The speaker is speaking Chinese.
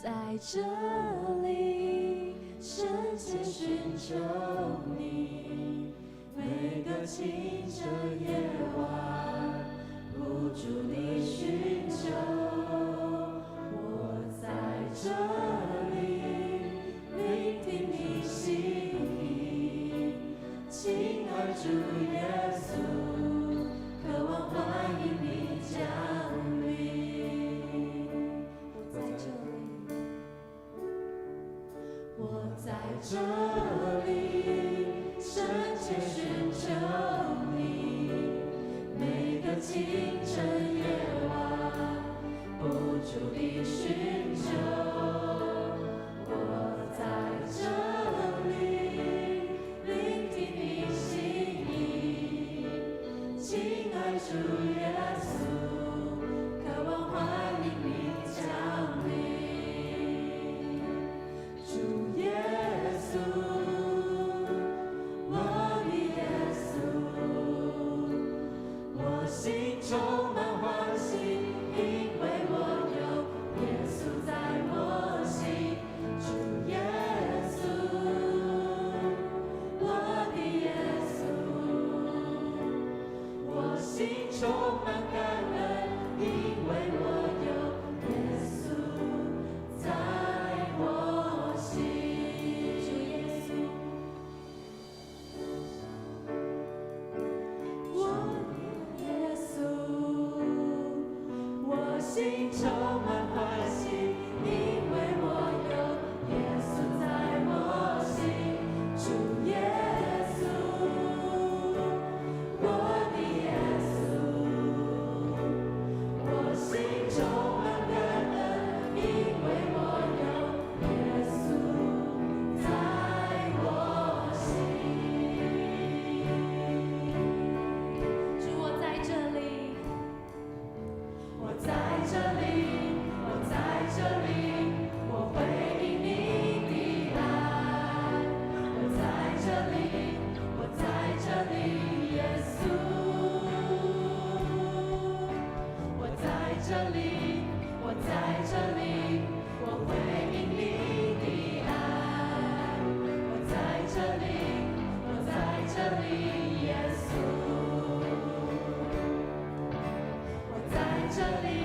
在这里深切寻求你，每个清晨夜晚不住地寻求。我在这里聆听你心意，亲爱主耶稣，渴望欢迎你降临。我在这里深切寻求你，每个清晨夜晚不住地寻求。我在这里聆听你心意，亲爱主耶稣，渴望欢迎你降临。主耶稣，我的耶稣，我心充满欢喜，因为我有耶稣在我心。主耶稣，我的耶稣，我心充满感恩，因为我有耶稣在我心。主耶稣，我的耶稣，我心充满欢喜，因为我有耶稣在我心。主耶稣，我的耶稣，我心充满感恩，因为我有耶稣在我心。主，我在这里，我在这里，我在这里，我回应你的爱。我在这里，我在这里，耶稣。我在这里，我在这里，我回应你的爱。我在这里，我在这里，耶稣。我在这里。